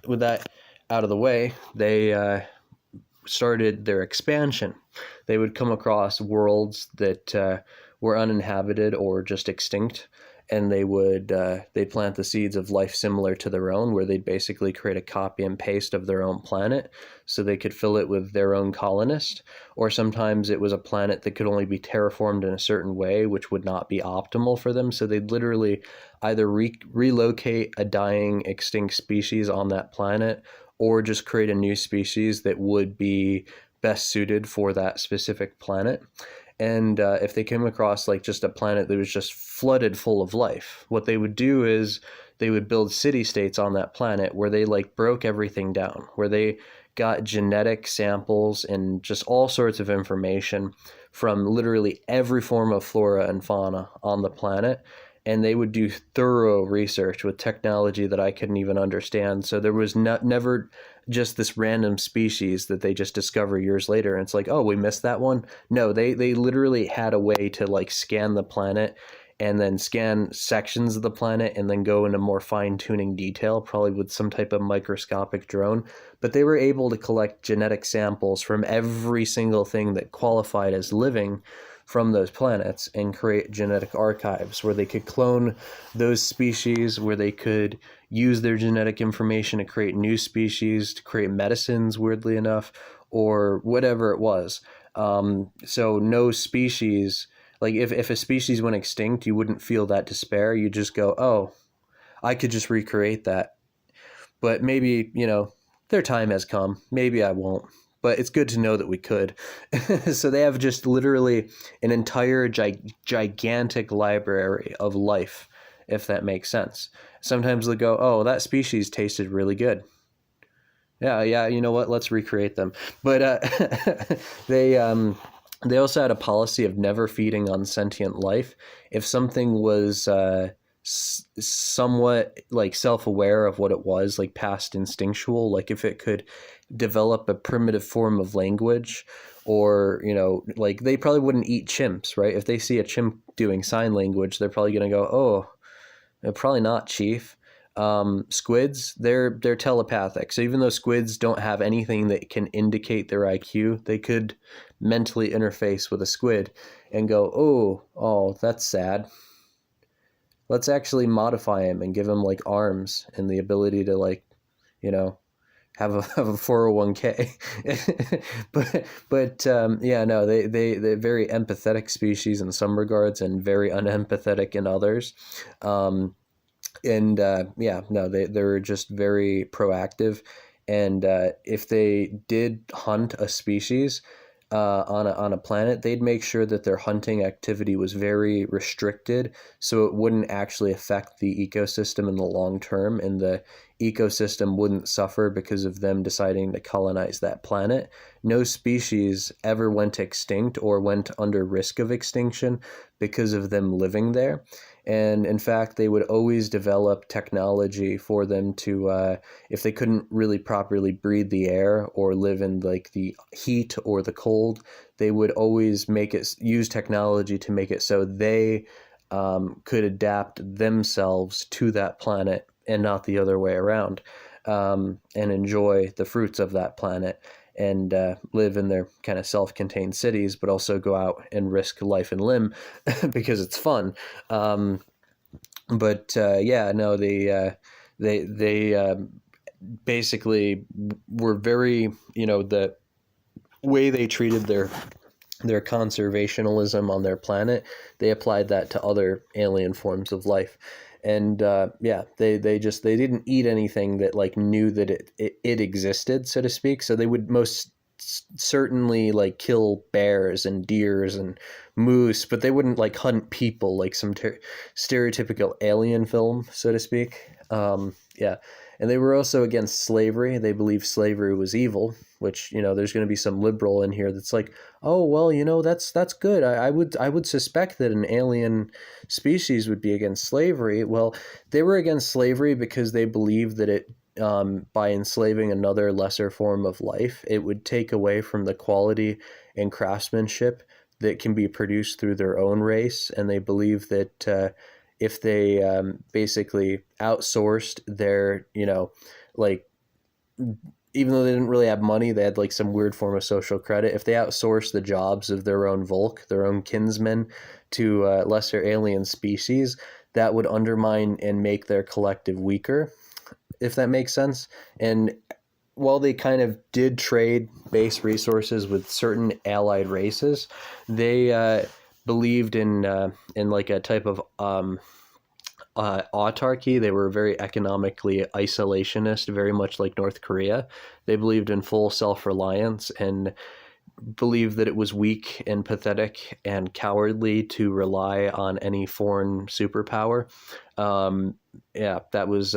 with that out of the way, they started their expansion. They would come across worlds that were uninhabited or just extinct, and they'd plant the seeds of life similar to their own, where they'd basically create a copy and paste of their own planet, so they could fill it with their own colonist. Or sometimes it was a planet that could only be terraformed in a certain way, which would not be optimal for them. So they'd literally either relocate a dying extinct species on that planet, or just create a new species that would be best suited for that specific planet. And if they came across like just a planet that was just flooded full of life, what they would do is they would build city states on that planet where they like broke everything down, where they got genetic samples and just all sorts of information from literally every form of flora and fauna on the planet. And they would do thorough research with technology that I couldn't even understand. So there was never just this random species that they just discover years later. And it's like, oh, we missed that one. No, they literally had a way to like scan the planet and then scan sections of the planet and then go into more fine-tuning detail, probably with some type of microscopic drone. But they were able to collect genetic samples from every single thing that qualified as living from those planets and create genetic archives where they could clone those species, where they could use their genetic information to create new species, to create medicines, weirdly enough, or whatever it was. So no species, like if a species went extinct, you wouldn't feel that despair. You just go, oh, I could just recreate that. But maybe, their time has come. Maybe I won't. But it's good to know that we could. So they have just literally an entire gigantic library of life, if that makes sense. Sometimes they'll go, oh, that species tasted really good. Yeah, you know what? Let's recreate them. But they also had a policy of never feeding on sentient life. If something was somewhat like self-aware of what it was, like past instinctual, like if it could develop a primitive form of language, or like they probably wouldn't eat chimps, right? If they see a chimp doing sign language, they're probably going to go, oh, probably not, chief. Squids, they're telepathic. So even though squids don't have anything that can indicate their IQ, they could mentally interface with a squid and go, oh, that's sad. Let's actually modify him and give him like arms and the ability to like, have a 401k. but yeah, no, they're very empathetic species in some regards and very unempathetic in others. Yeah, no, they're just very proactive. And if they did hunt a species on a planet, they'd make sure that their hunting activity was very restricted, so it wouldn't actually affect the ecosystem in the long term, and the ecosystem wouldn't suffer because of them deciding to colonize that planet. No species ever went extinct or went under risk of extinction because of them living there. And in fact, they would always develop technology for them to, if they couldn't really properly breathe the air or live in like the heat or the cold, they would always use technology to make it so they could adapt themselves to that planet and not the other way around, and enjoy the fruits of that planet and live in their kind of self-contained cities, but also go out and risk life and limb because it's fun. Yeah, no, they basically were very, the way they treated their conservationalism on their planet, they applied that to other alien forms of life. And yeah, they didn't eat anything that like knew that it existed, so to speak. So they would most certainly like kill bears and deers and moose, but they wouldn't like hunt people like some stereotypical alien film, so to speak. Yeah. And they were also against slavery. They believed slavery was evil, which, there's going to be some liberal in here that's like, oh, well, that's good. I would suspect that an alien species would be against slavery. Well, they were against slavery because they believed that it, by enslaving another lesser form of life, it would take away from the quality and craftsmanship that can be produced through their own race. And they believe that if they basically outsourced their, like even though they didn't really have money, they had like some weird form of social credit. If they outsourced the jobs of their own Volk, their own kinsmen, to lesser alien species, that would undermine and make their collective weaker, if that makes sense. And while they kind of did trade base resources with certain allied races, they believed in like a type of autarky. They were very economically isolationist, very much like North Korea. They believed in full self-reliance and believed that it was weak and pathetic and cowardly to rely on any foreign superpower. Yeah, that was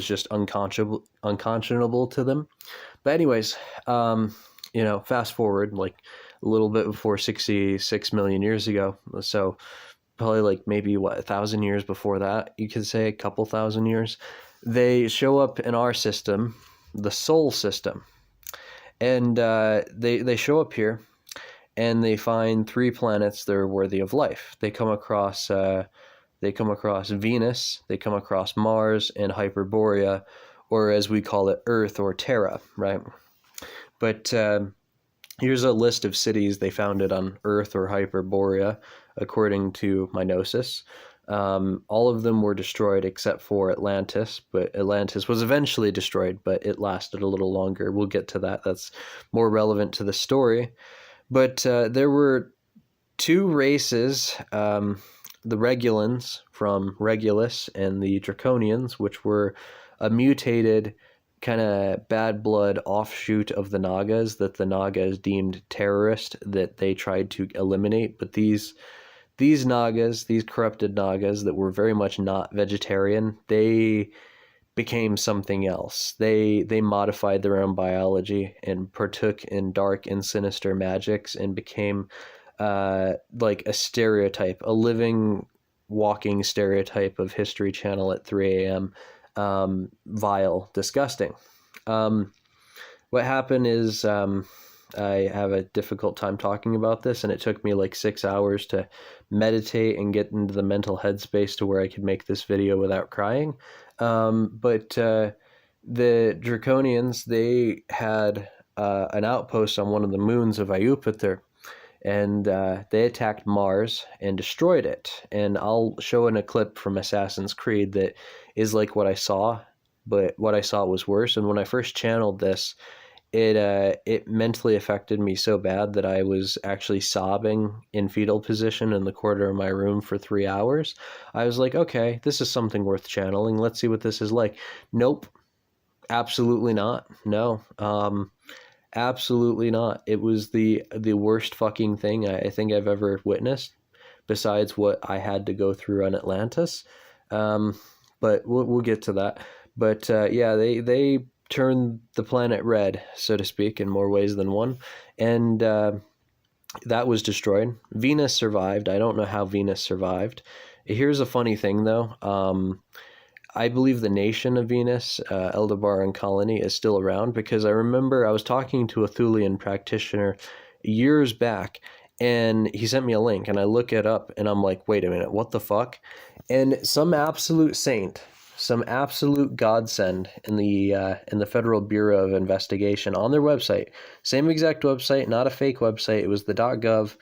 just unconscionable to them. But anyways, fast forward like a little bit before 66 million years ago. So probably like maybe 1,000 years before that, you could say a couple thousand years. They show up in our system, the Sol system, and they show up here, and they find three planets that are worthy of life. They come across Venus, they come across Mars, and Hyperborea, or as we call it, Earth or Terra, right? But here's a list of cities they founded on Earth or Hyperborea, according to my gnosis. All of them were destroyed except for Atlantis, but Atlantis was eventually destroyed, but it lasted a little longer. We'll get to that. That's more relevant to the story. But there were two races, the Regulans from Regulus and the Draconians, which were a mutated kind of bad blood offshoot of the Nagas that the Nagas deemed terrorist that they tried to eliminate. But these Nagas, these corrupted Nagas that were very much not vegetarian, they became something else. They modified their own biology and partook in dark and sinister magics and became like a stereotype, a living, walking stereotype of History Channel at 3 a.m. Vile, disgusting. What happened is I have a difficult time talking about this, and it took me like 6 hours to meditate and get into the mental headspace to where I could make this video without crying. But the Draconians, they had an outpost on one of the moons of Iupiter, and they attacked Mars and destroyed it. And I'll show in a clip from Assassin's Creed that is like what I saw, but what I saw was worse. And when I first channeled this, it mentally affected me so bad that I was actually sobbing in fetal position in the corner of my room for 3 hours. I was like, okay, this is something worth channeling. Let's see what this is like. Nope, absolutely not. No, absolutely not. It was the worst fucking thing I think I've ever witnessed, besides what I had to go through on Atlantis. But we'll get to that. But yeah, they turned the planet red, so to speak, in more ways than one, and that was destroyed. Venus survived. I don't know how Venus survived. Here's a funny thing, though. I believe the nation of Venus, Aldebaran colony, is still around, because I remember I was talking to a Thulian practitioner years back, and he sent me a link, and I look it up, and I'm like, wait a minute, what the fuck? And some absolute saint, some absolute godsend in the Federal Bureau of Investigation, on their website, same exact website, not a fake website, it was the .gov,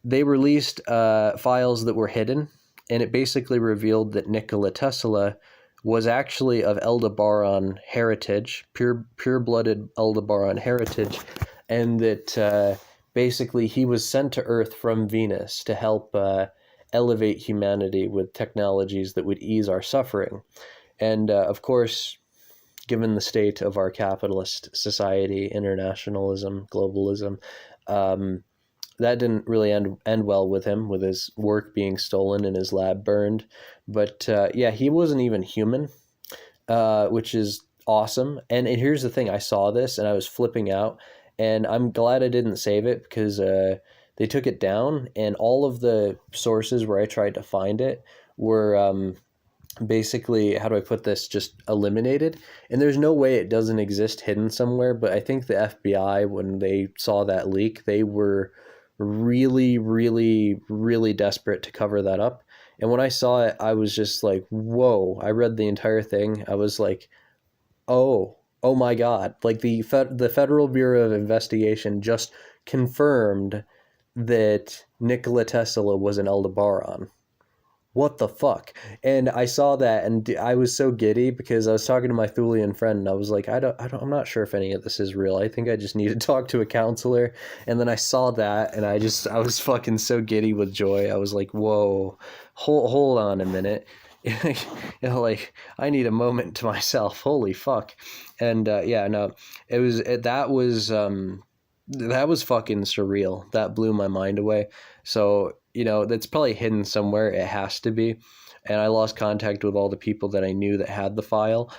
they released files that were hidden, and it basically revealed that Nikola Tesla was actually of Aldebaran heritage, pure-blooded Aldebaran heritage, and that basically he was sent to Earth from Venus to help elevate humanity with technologies that would ease our suffering. And of course, given the state of our capitalist society, internationalism, globalism, that didn't really end well with him, with his work being stolen and his lab burned. But yeah, he wasn't even human, which is awesome. And here's the thing, I saw this and I was flipping out, and I'm glad I didn't save it, because they took it down, and all of the sources where I tried to find it were basically, how do I put this, just eliminated. And there's no way it doesn't exist hidden somewhere, but I think the FBI, when they saw that leak, they were really, really, really desperate to cover that up. And when I saw it, I was just like, whoa. I read the entire thing. I was like, oh, Oh my God. Like the Federal Bureau of Investigation just confirmed that Nikola Tesla was an Aldebaran. What the fuck? And I saw that and I was so giddy because I was talking to my Thulian friend and I was like, I'm not sure if any of this is real. I think I just need to talk to a counselor. And then I saw that and I was fucking so giddy with joy. I was like, whoa, hold on a minute. You know, like I need a moment to myself. Holy fuck. And yeah, no, that was fucking surreal. That blew my mind away. So, you know, that's probably hidden somewhere. It has to be. And I lost contact with all the people that I knew that had the file,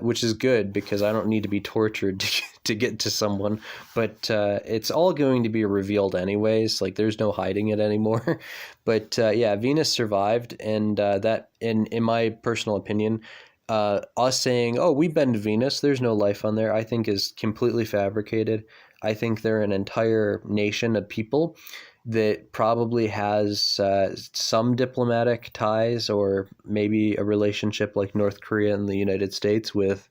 which is good because I don't need to be tortured to get to someone. But it's all going to be revealed anyways. Like, there's no hiding it anymore. But yeah, Venus survived. And that, in my personal opinion, us saying, oh, we've been to Venus, there's no life on there, I think is completely fabricated. I think they're an entire nation of people that probably has some diplomatic ties or maybe a relationship like North Korea and the United States with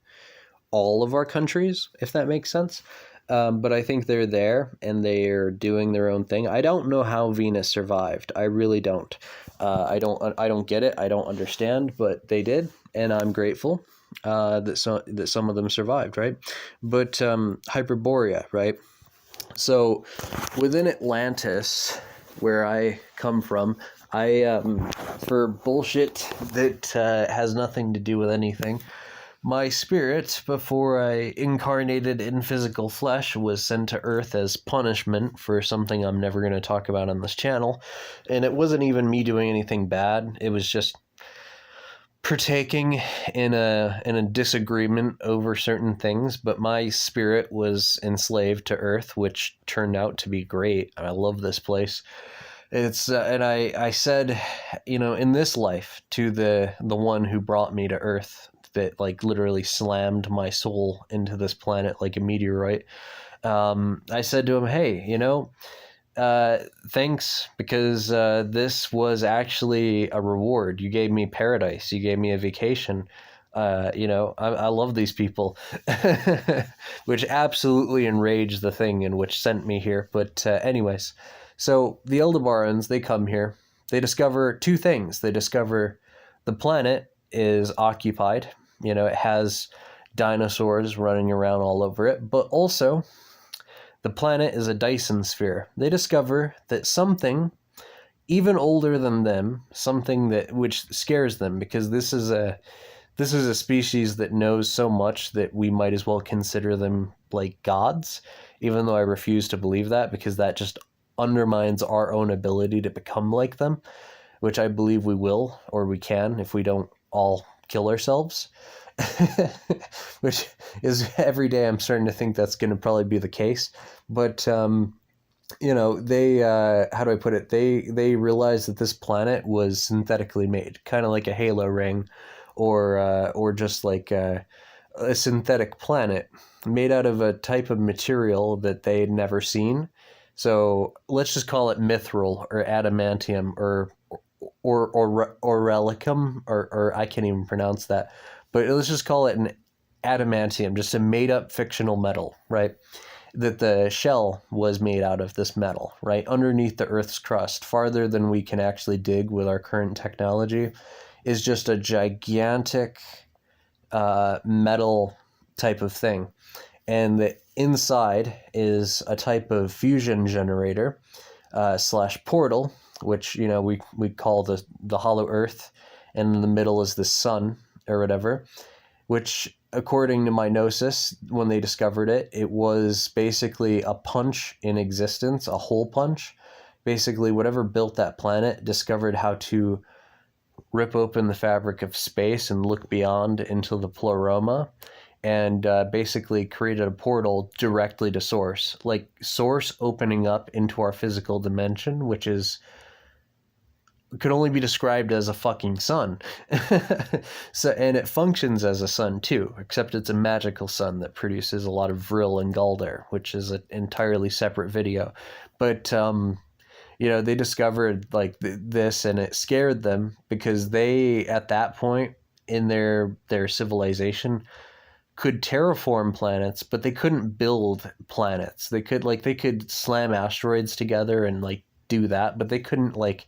all of our countries, if that makes sense. But I think they're there and they're doing their own thing. I don't know how Venus survived. I really don't. I don't get it. I don't understand, but they did, and I'm grateful that some of them survived, right? But Hyperborea, right? So within Atlantis, where I come from, I for bullshit that has nothing to do with anything, my spirit, before I incarnated in physical flesh, was sent to Earth as punishment for something I'm never going to talk about on this channel. And it wasn't even me doing anything bad. It was just partaking in a disagreement over certain things, but my spirit was enslaved to Earth, which turned out to be great. I love this place. It's and I said, you know, in this life to the one who brought me to Earth, that like literally slammed my soul into this planet like a meteorite. I said to him, hey, you know, thanks, because this was actually a reward. You gave me paradise. You gave me a vacation. You know, I love these people, which absolutely enraged the thing and which sent me here. But anyways, so the Aldebarans, they come here. They discover two things. They discover the planet is occupied. You know, it has dinosaurs running around all over it, but also the planet is a Dyson sphere. They discover that something even older than them, something that which scares them, because this is a species that knows so much that we might as well consider them like gods, even though I refuse to believe that, because that just undermines our own ability to become like them, which I believe we will, or we can, if we don't all kill ourselves. Which is every day I'm starting to think that's going to probably be the case. But you know, they how do I put it? They realized that this planet was synthetically made, kind of like a halo ring, or just like a synthetic planet made out of a type of material that they had never seen. So let's just call it mithril or adamantium or relicum, or I can't even pronounce that. But let's just call it an adamantium, just a made-up fictional metal, right? That the shell was made out of this metal, right? Underneath the Earth's crust, farther than we can actually dig with our current technology, is just a gigantic metal type of thing. And the inside is a type of fusion generator slash portal, which, you know, we call the hollow Earth, and in the middle is the sun, or whatever, which, according to my gnosis, when they discovered it, it was basically a punch in existence, a hole punch. Basically, whatever built that planet discovered how to rip open the fabric of space and look beyond into the pleroma, and basically created a portal directly to Source. Like Source opening up into our physical dimension, which could only be described as a fucking sun. So, and it functions as a sun too, except it's a magical sun that produces a lot of Vril and Galder, which is an entirely separate video. But you know, they discovered like this, and it scared them because they, at that point in their civilization, could terraform planets, but they couldn't build planets. They could slam asteroids together and like do that, but they couldn't like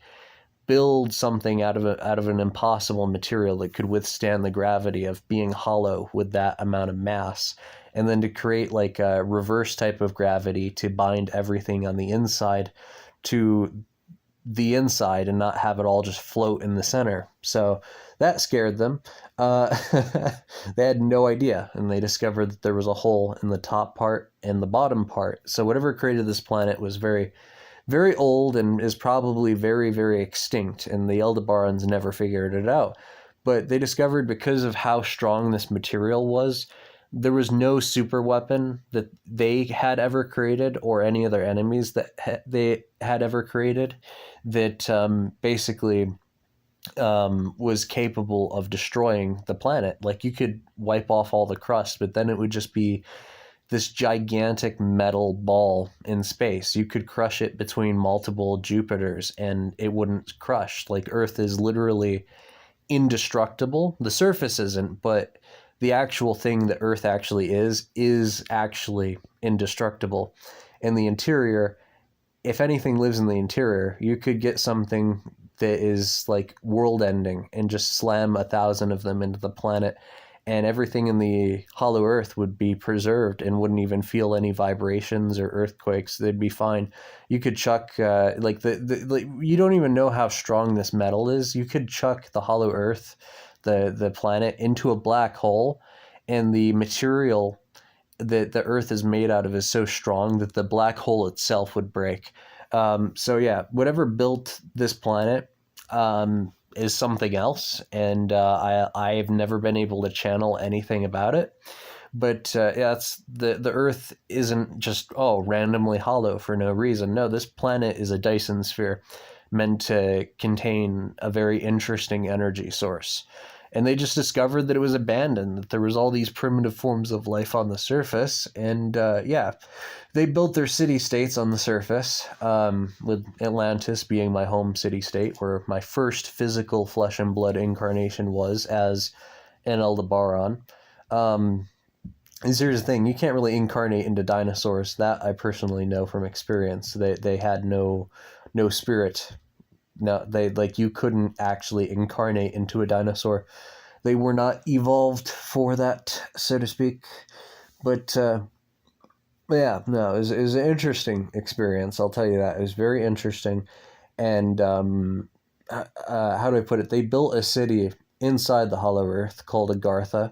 build something out of an impossible material that could withstand the gravity of being hollow with that amount of mass, and then to create like a reverse type of gravity to bind everything on the inside to the inside and not have it all just float in the center. So that scared them. They had no idea, and they discovered that there was a hole in the top part and the bottom part. So whatever created this planet was very, very old and is probably very, very extinct, and the Aldebarans never figured it out. But they discovered, because of how strong this material was, there was no super weapon that they had ever created, or any other enemies that they had ever created, that basically was capable of destroying the planet. Like, you could wipe off all the crust, but then it would just be this gigantic metal ball in space. You could crush it between multiple Jupiters and it wouldn't crush. Like, Earth is literally indestructible. The surface isn't, but the actual thing that Earth actually is actually indestructible. And the interior, if anything lives in the interior, you could get something that is like world ending and just slam 1,000 of them into the planet, and everything in the hollow Earth would be preserved and wouldn't even feel any vibrations or earthquakes. They'd be fine. You could chuck like you don't even know how strong this metal is. You could chuck the hollow Earth, the planet, into a black hole, and the material that the Earth is made out of is so strong that the black hole itself would break. So yeah, whatever built this planet is something else, and I've never been able to channel anything about it. But yeah, it's the Earth isn't just randomly hollow for no reason. No, this planet is a Dyson sphere meant to contain a very interesting energy source. And they just discovered that it was abandoned, that there was all these primitive forms of life on the surface. And yeah, they built their city-states on the surface, with Atlantis being my home city-state, where my first physical flesh and blood incarnation was as an Aldebaran. And here's the thing, you can't really incarnate into dinosaurs. That I personally know from experience. They had no spirit. No, you couldn't actually incarnate into a dinosaur. They were not evolved for that, so to speak. But yeah, no, it was an interesting experience. I'll tell you that. It was very interesting. And how do I put it? They built a city inside the Hollow Earth called Agartha,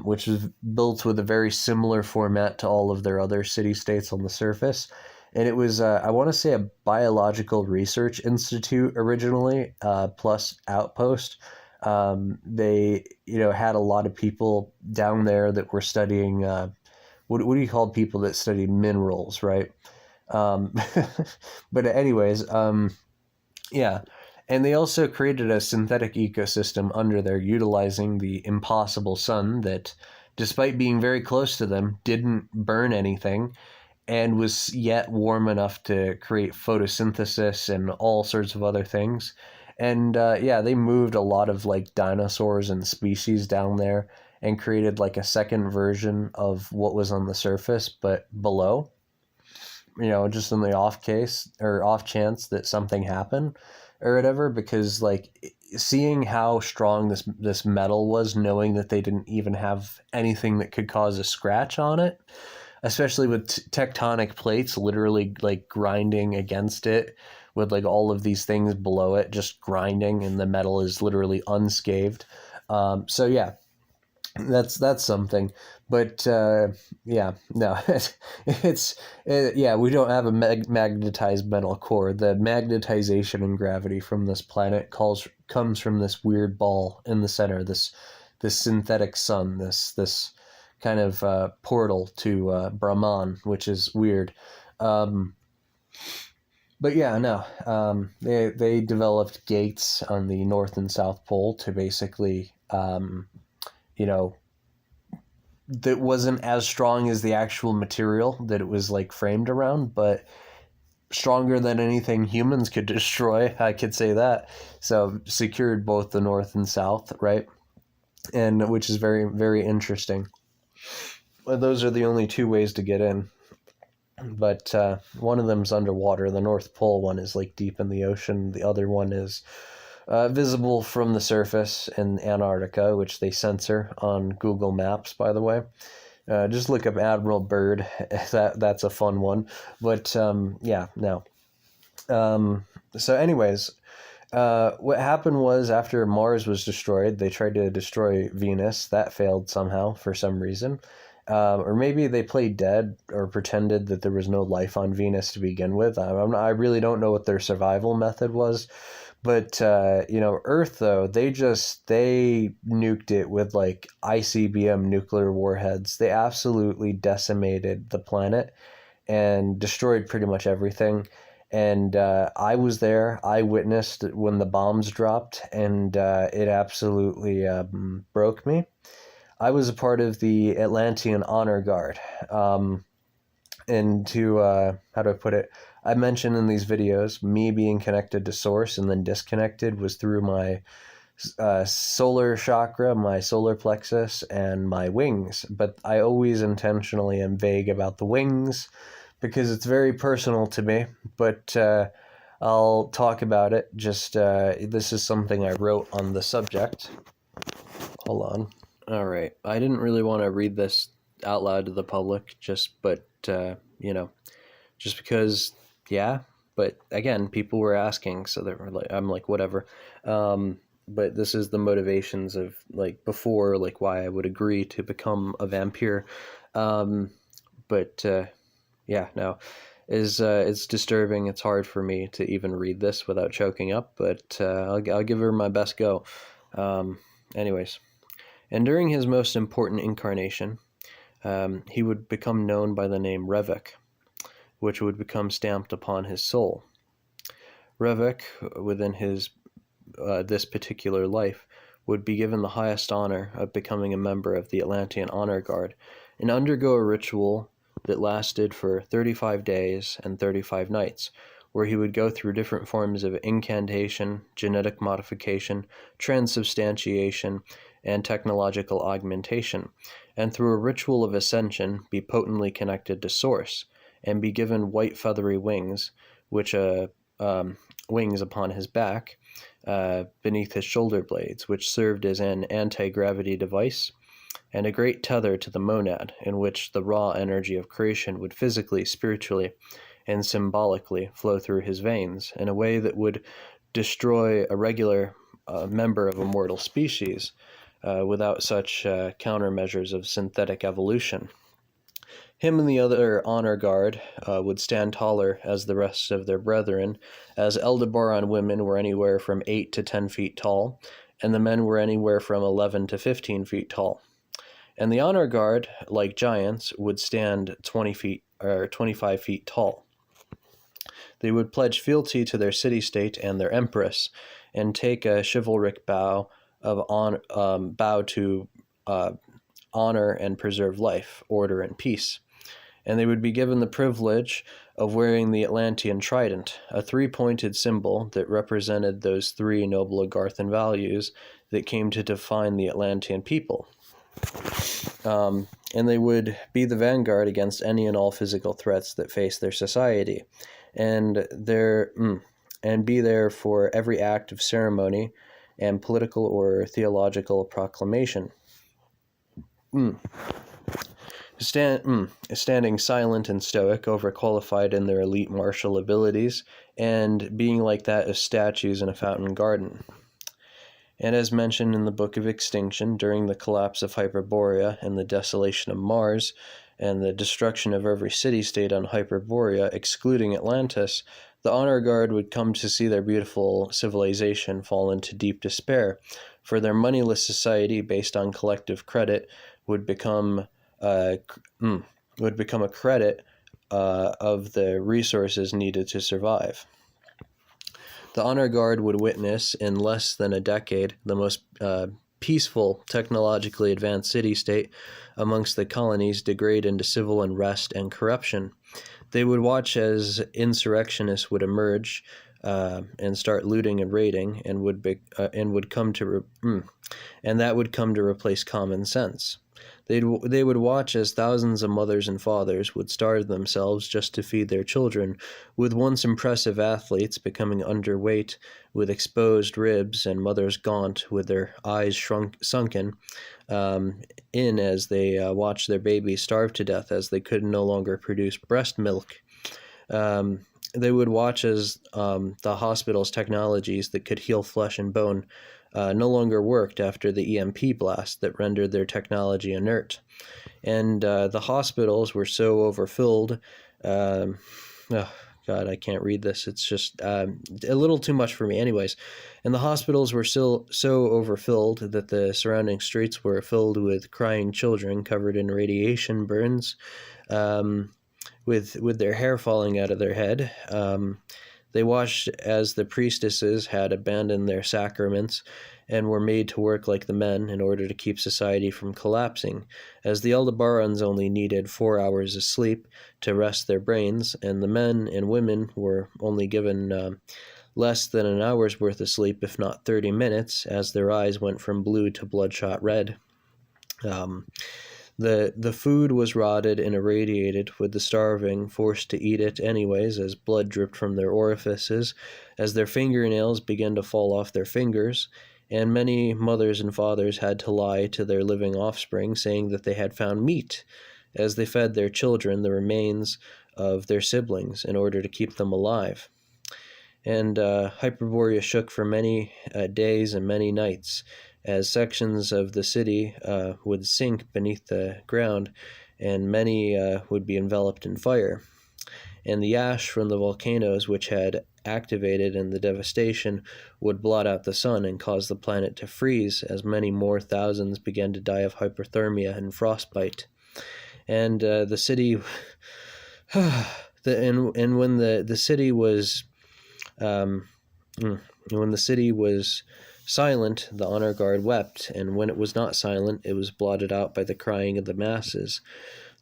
which was built with a very similar format to all of their other city-states on the surface. And it was, I want to say, a biological research institute originally, plus outpost. They, had a lot of people down there that were studying, what do you call people that study minerals, right? But anyways, yeah. And they also created a synthetic ecosystem under there, utilizing the impossible sun that, despite being very close to them, didn't burn anything, and was yet warm enough to create photosynthesis and all sorts of other things. And yeah, they moved a lot of like dinosaurs and species down there and created like a second version of what was on the surface, but below, just in the off chance that something happened or whatever, because like seeing how strong this metal was, knowing that they didn't even have anything that could cause a scratch on it, especially with tectonic plates literally like grinding against it, with like all of these things below it just grinding, and the metal is literally unscathed. So yeah, that's something. But yeah, no, yeah, we don't have a magnetized metal core. The magnetization and gravity from this planet comes from this weird ball in the center, this synthetic sun, this kind of portal to Brahman, which is weird. But yeah, no, they developed gates on the North and South Pole to basically, that wasn't as strong as the actual material that it was like framed around, but stronger than anything humans could destroy, I could say that. So secured both the North and South, right? And which is very, very interesting. Well, those are the only two ways to get in. But one of them's underwater. The North Pole one is like deep in the ocean. The other one is visible from the surface in Antarctica, which they censor on Google Maps, by the way. Just look up Admiral Byrd. That's a fun one. But yeah, no. So anyways, what happened was after Mars was destroyed, they tried to destroy Venus. That failed somehow for some reason. Or maybe they played dead or pretended that there was no life on Venus to begin with. I really don't know what their survival method was. But, Earth, though, they nuked it with like ICBM nuclear warheads. They absolutely decimated the planet and destroyed pretty much everything. And I was there. I witnessed when the bombs dropped, and it absolutely broke me. I was a part of the Atlantean Honor Guard. And to, how do I put it? I mentioned in these videos, me being connected to Source and then disconnected was through my solar chakra, my solar plexus, and my wings. But I always intentionally am vague about the wings because it's very personal to me. But I'll talk about it. Just this is something I wrote on the subject. Hold on. All right. I didn't really want to read this out loud to the public, just because, yeah. But again, people were asking, so they were like, I'm like, whatever. But this is the motivations of like before, like why I would agree to become a vampire. Yeah, no, it's disturbing. It's hard for me to even read this without choking up, but I'll give her my best go. Anyways, and during his most important incarnation, he would become known by the name Revok, which would become stamped upon his soul. Revok, within his this particular life, would be given the highest honor of becoming a member of the Atlantean Honor Guard and undergo a ritual that lasted for 35 days and 35 nights, where he would go through different forms of incantation, genetic modification, transubstantiation, and technological augmentation, and through a ritual of ascension be potently connected to Source, and be given white feathery wings, which wings upon his back, beneath his shoulder blades, which served as an anti-gravity device, and a great tether to the monad, in which the raw energy of creation would physically, spiritually, and symbolically flow through his veins in a way that would destroy a regular member of a mortal species without such countermeasures of synthetic evolution. Him and the other honor guard would stand taller as the rest of their brethren, as Aldebaran women were anywhere from 8 to 10 feet tall, and the men were anywhere from 11 to 15 feet tall. And the honor guard, like giants, would stand 20 feet or 25 feet tall. They would pledge fealty to their city-state and their empress, and take a chivalric bow to honor and preserve life, order, and peace. And they would be given the privilege of wearing the Atlantean trident, a three-pointed symbol that represented those three noble Agarthan values that came to define the Atlantean people. And they would be the vanguard against any and all physical threats that face their society, and be there for every act of ceremony and political or theological proclamation. Standing silent and stoic, overqualified in their elite martial abilities, and being like that of statues in a fountain garden. And as mentioned in the Book of Extinction, during the collapse of Hyperborea and the desolation of Mars, and the destruction of every city-state on Hyperborea, excluding Atlantis, the Honor Guard would come to see their beautiful civilization fall into deep despair, for their moneyless society, based on collective credit, would become a credit of the resources needed to survive. The Honor Guard would witness, in less than a decade, the most peaceful, technologically advanced city-state amongst the colonies degrade into civil unrest and corruption. They would watch as insurrectionists would emerge and start looting and raiding, and would come to and that would come to replace common sense. They would watch as thousands of mothers and fathers would starve themselves just to feed their children, with once impressive athletes becoming underweight, with exposed ribs, and mothers gaunt with their eyes sunken in as they watched their babies starve to death as they could no longer produce breast milk. Um, they would watch as the hospital's technologies that could heal flesh and bone no longer worked after the EMP blast that rendered their technology inert. And the hospitals were so overfilled. Oh, God, I can't read this. It's just a little too much for me, anyways. And the hospitals were still so overfilled that the surrounding streets were filled with crying children covered in radiation burns, with their hair falling out of their head. They watched as the priestesses had abandoned their sacraments and were made to work like the men in order to keep society from collapsing, as the Aldebarans only needed 4 hours of sleep to rest their brains, and the men and women were only given less than an hour's worth of sleep, if not 30 minutes, as their eyes went from blue to bloodshot red. The food was rotted and irradiated, with the starving forced to eat it anyways as blood dripped from their orifices, as their fingernails began to fall off their fingers, and many mothers and fathers had to lie to their living offspring, saying that they had found meat, as they fed their children the remains of their siblings in order to keep them alive. And Hyperborea shook for many days and many nights, as sections of the city would sink beneath the ground, and many would be enveloped in fire. And the ash from the volcanoes which had activated in the devastation would blot out the sun and cause the planet to freeze, as many more thousands began to die of hypothermia and frostbite. And the city, and when the city was, when the city was silent, the honor guard wept, and when it was not silent, it was blotted out by the crying of the masses.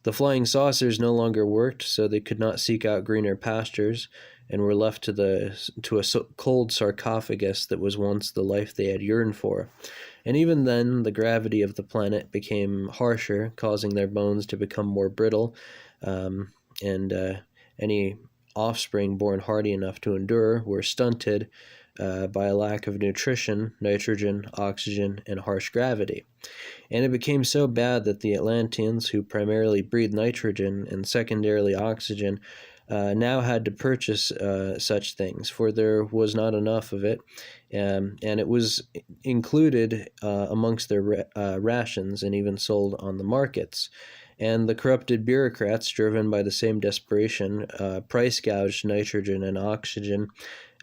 The flying saucers no longer worked, so they could not seek out greener pastures, and were left to a cold sarcophagus that was once the life they had yearned for. And even then, the gravity of the planet became harsher, causing their bones to become more brittle, and any offspring born hardy enough to endure were stunted by a lack of nutrition, nitrogen, oxygen, and harsh gravity. And it became so bad that the Atlanteans, who primarily breathed nitrogen and secondarily oxygen, now had to purchase such things, for there was not enough of it, and it was included amongst their rations and even sold on the markets. And the corrupted bureaucrats, driven by the same desperation, price gouged nitrogen and oxygen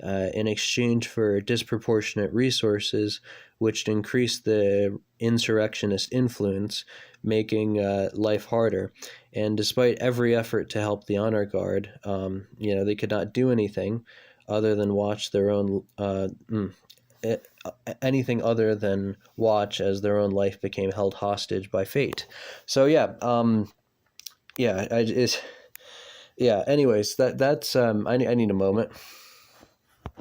in exchange for disproportionate resources, which increased the insurrectionist influence, making life harder. And despite every effort to help the honor guard, they could not do anything other than watch their own anything other than watch as their own life became held hostage by fate. So anyways, that's I need a moment.